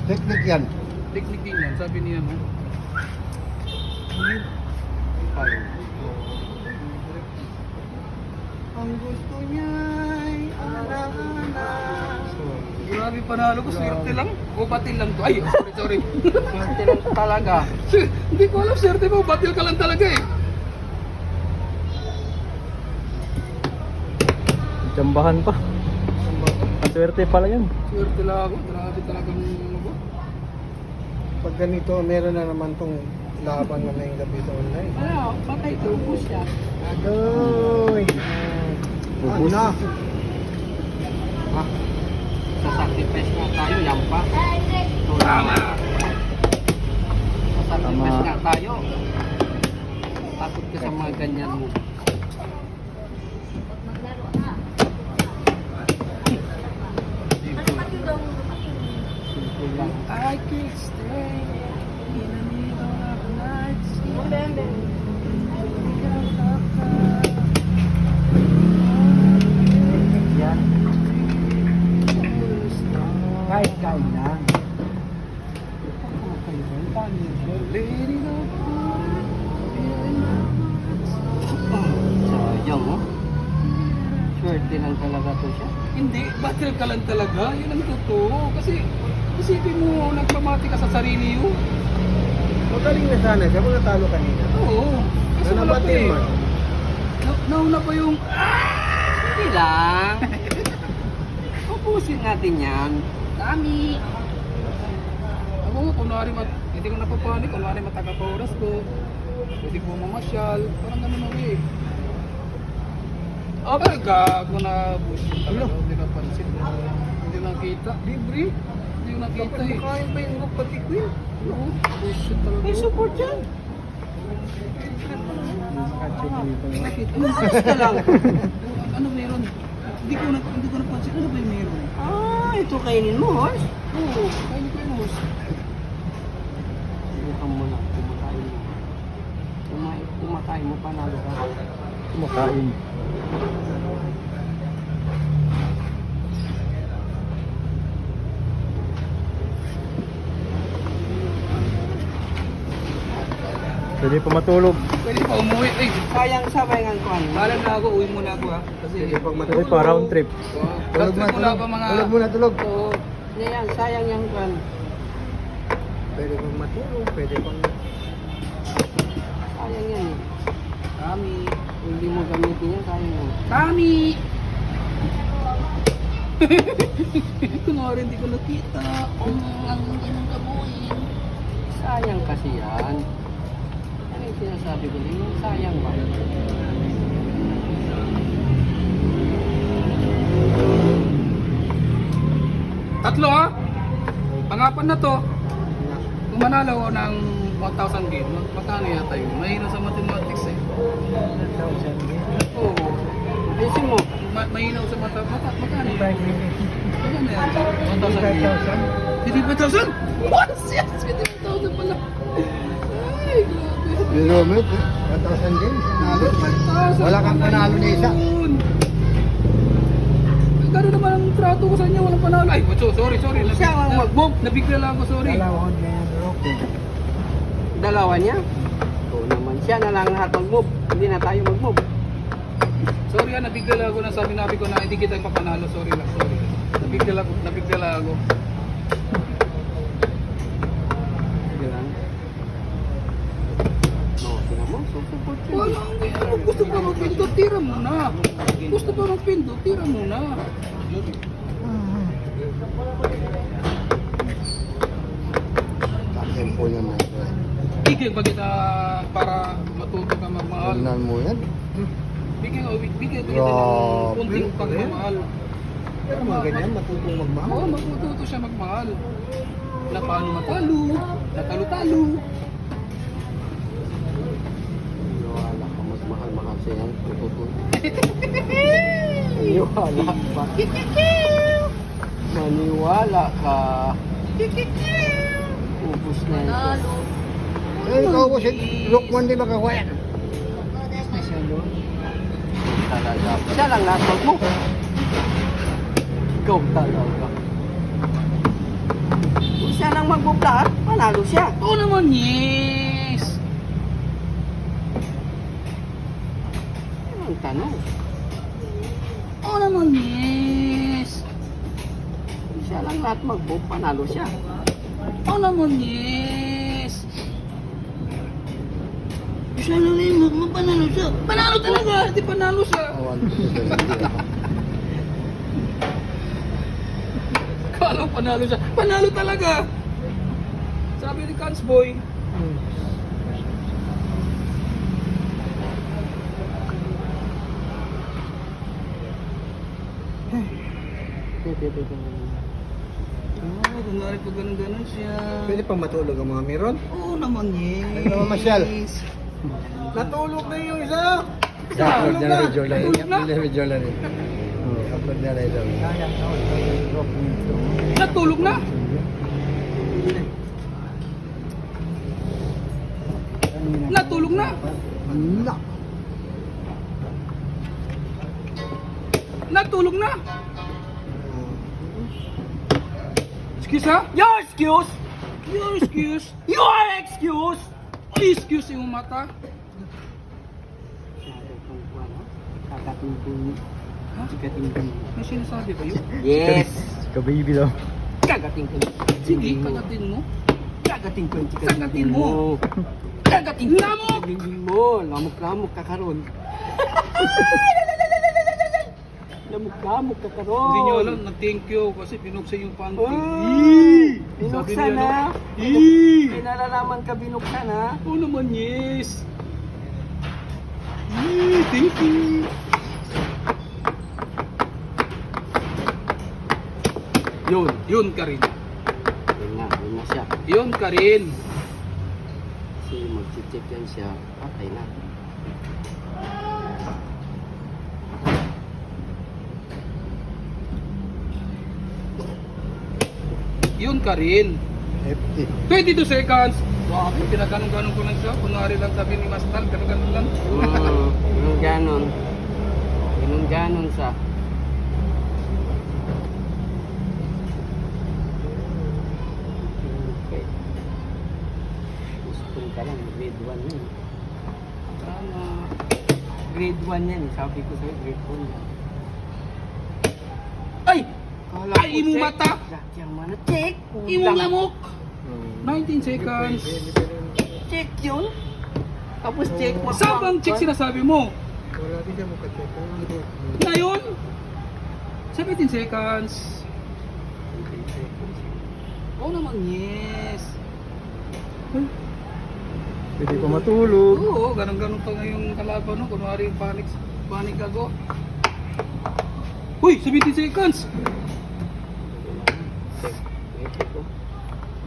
Teknik yan. Technique din yan, sabi niya mo. Ay. Ang gusto niya'y ana-ana. Grabe panalo ko, swerte lang. O batil lang to. Ay, sorry. Swerte lang to talaga. Hindi ko alam, swerte mo, batil ka lang talaga eh. Jambahan pa. Ang swerte pala yan. Swerte lang ako, grabe talagang ano ko. Pag ganito, meron na naman tong laban na ngayong gabi sa online. Ano, patay to, ubus siya. Agoy! Ubus. Ano? Ah, Sa sacrifice nga tayo, yan pa. Tama. Sa sacrifice Tama. nga tayo. Takot ka sa mga ganyan mo. Simple lang. I could stay in the middle of the night. Yan. Kahit kain lang. Sayang, oh. Swerte lang talaga to siya. Hindi, battle ka lang talaga. Yun ang totoo. Kasi isipin mo, nagpamati ka sa sarili mo. magaling na sana siya. Mga talo kanina. Oo. Kasi wala pa Nanabatin eh. man. Nauna pa yung... Hindi lang. Ubusin natin yan. Dami. Ako, kunwari hindi ko napapanik, kunwari mataga pa oras ko. Pwede ko mamasyal. Parang ganun ako eh. Okay, gago na bullshit talaga. Hindi napansin. Hindi nakita. Libre. Hindi ko nakita Dapat eh. makain pa yung rook pati queen. Oo, bullshit talaga. May support yan. Nakita. Alas ka lang. Ano meron? Hindi ko napansin. Ano ba yung meron? Ah, ito kainin mo, horse. Oo, kain ko yung host. Subukan mo lang. Kumakain mo. Kumakain mo, panalo ka. Kumakain. Pwede pa matulog. Pwede pa umuwi. Eh, Sayang sa bayangan ko ano. bahala na ako. Uwi muna ako ha. Kasi Pag Pwede pa round trip. Tulog na, wala tulog. pa mga... Tulog muna, tulog. Oo. Yan, sayang yung kan. Pwede pang matulog, pwede pang... Sayang yan eh. Kami. Kung hindi mo gamitin yan, sayang yan. Kami! Kunwari hindi ko nakita. Ang inang kabuhin. Sayang kasi yan. Ano yung sinasabi ko din? Yung sayang ba? Tatlo ha? Pangapan na to. Kung manalo ako ng 1,000 game, magkano yata yun? Mahina sa mathematics eh. Oo. Ayusin mo. Mahina ako sa mathematics. Magkano yun? 5 minutes. Magkano yan? 1,000 game. 55,000? What? Yes! 55,000 pala. Ay, grabe. Zero minute, 1,000 games. Nalo. 55,000 Wala kang pala panalo na isa. yun. Gano'n naman ang trato ko sa inyo, walang panalo. Ay, sorry. Siya ang mag-move. Nabigla lang ako, sorry. Dalawang na yan, rock. Dalawa niya. Oo naman. Siya na lang lahat mag-move. Hindi na tayo mag-move. Sorry nabigla lang ako na sabi ko na hindi kita ipapanalo. Sorry. Nabigla lang ako. Sige lang. No, tingnan mo. Support siya. Wala, gusto pa magpindot, tira muna. Gusto pa magpindot, tira muna. Tempo yan na. Bigyan pa kita para matuto ka magmahal. Tingnan mo yan. Bigyan pa kita ng Grabe. kunting pagmamahal. Pero mga ganyan, matutong magmahal. Oo, matututo siya magmahal. Na paano matalo, natalo-talo. Wala ka mas mahal-mahal siya yan. Tututoy. Maniwala ka. Maniwala ka. Ubus na yan. Eh, ikaw ko si Rook 1 di makakuha yan. Talaga. Siya lang nasog mo. Ikaw talaga. Kung siya lang mag-move lahat, panalo siya. Oo naman, yes! Ano ang tanong? Oo naman, yes! Kung siya lang lahat mag-move, panalo siya. Oo naman, yes! Siya lang yung panalo siya. Panalo talaga! Di panalo siya. Kala ko panalo siya. Panalo talaga! Sabi ni Cans Boy. Ah, kunwari pag ganun-ganun siya. Pwede pang matulog ang mga meron? Oo naman, yes. Ano naman, Marshall? Natulog na yung isa! Upload niya na video lang. Natulog na? Upload niya na video lang. Upload niya na video. Natulog na? Natulog na? Wala. Natulog na? Excuse ha? Your excuse! Your excuse! Your excuse! Excuse yung mata. Kagating-ting. Ha? Kagating-ting. May sinasabi ba yun? Yes! Ka-baby daw. Kagating-ting. Sige, kagatin mo. Kagating-ting. Kagatin mo. Kagatin lamok! Kagating mo. Lamok-lamok ka karon. Lamok-lamok ka karon. Hindi nyo alam, nag-thank you kasi pinuksan yung panty. Binuksan na. Eee! May nalalaman ka binuksan ha. Oo naman, yes. Yee, thank you. Yun ka rin. Yun na siya. Yun ka rin. Kasi mag-check yan siya. Patay na. Yun ka rin. FT. 22 seconds. Wow, pinaganon-ganon ko lang siya. Kunwari lang sabi ni Mastal, ganon-ganon lang. Yung ganon. Yung ganon sa. Okay. Gusto ka lang. Grade 1 yun. Tama. Grade 1 yan. Sabi ko sa'yo, grade 1 yan. Ay! Kala Ay, ko imong check. mata! Yang mana check? Imong lamok! 19 seconds. Check yun. Tapos check mo. Saan bang check sinasabi mo? Wala din siya makacheck. Ngayon? 17 seconds. Oo naman, yes. Pwede pa matulog. Oo, ganun-ganun pa ngayong kalaban, no? Kunwari panic ako. Uy, 17 seconds!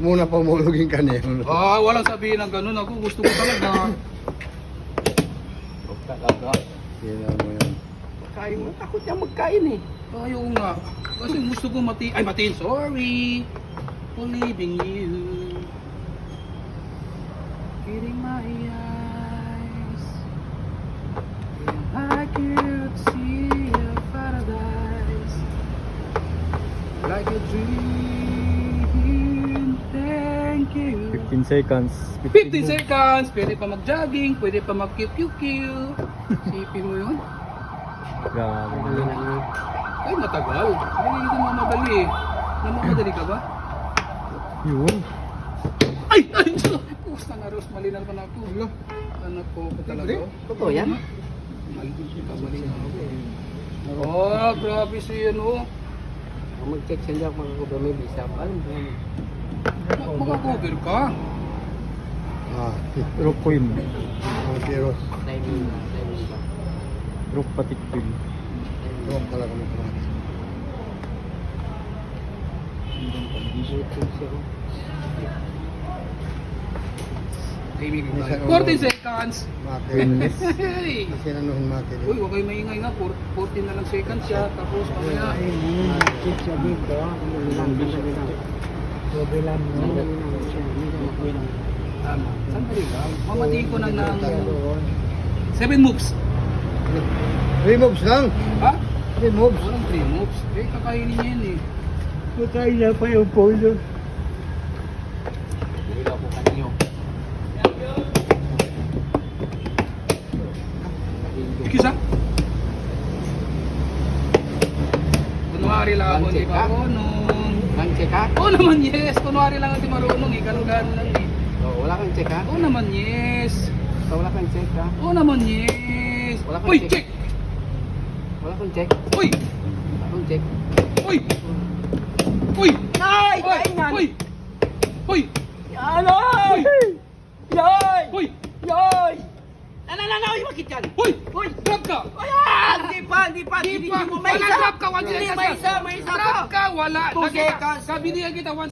Muna pa umulogin ka niya. Ah, walang sabihin ng ganun. Ako gusto ko talaga. Talaga. Yan mo yun. Kain mo. Takot niya magkain eh. Ayaw nga. Kasi gusto ko matiin. Sorry for leaving you. Getting my eyes. I could see a paradise. Like a dream. Thank you. 15 seconds. 15 seconds. Pwede pa mag-jogging. Pwede pa mag-QQQ. Sipin mo yun. Grabe. Ay, matagal. Hindi ko mamadali eh. Namamadali ka ba? Yun. Ay! Ay! Pusta na Ros, malinal pa na ako. Anak ko pa talaga. Totoo yan? Malinis ka, malinaw ako eh. Oh, grabe siya no. Kung mag-check siya mga kubra may visa. Alam mo yan. Makakover ka. Rock coin. Pero, Timing ba? Rock patik coin. huwag talaga mo ito. Check siya. 14 seconds. Winless. Hey! Kasi nanuhin mati. Uy, huwag kayo maingay nga. 14 na lang seconds siya. Tapos mamaya. Check siya dito. Sobelan mo. Sandali lang. Mamatiin ko ng 7 moves. 3 moves lang. Ha? 3 moves. Walang 3 moves. Eh, kakainin niya yan eh. Makain na pa yung polo. kunwari lang ako, One di check, ba? ha? Marunong. Walang check ha? Oo naman, yes. Kunwari lang ako marunong eh. Ganun-ganun lang eh. Oh, wala kang check ha? Oo naman, yes. So, wala kang check ha? Oo naman, yes. Wala kang Uy, check. check! Wala kang check. Uy! Wala kang check. Uy! Uy! Nay! Uy! Kain yan! Uy! Uy! Anoy! Yoy! Uy! Yoy! Nanananaw yung makit yan! Uy! Uy! Grab ka! Ayan! Hindi pa! Hindi pa! Di Hindi pa! mo may Wala isa! grab ka! One Hindi, seconds may lang. isa! May isa Grab pa! ka! Wala! 2 seconds! Sabi niya kita,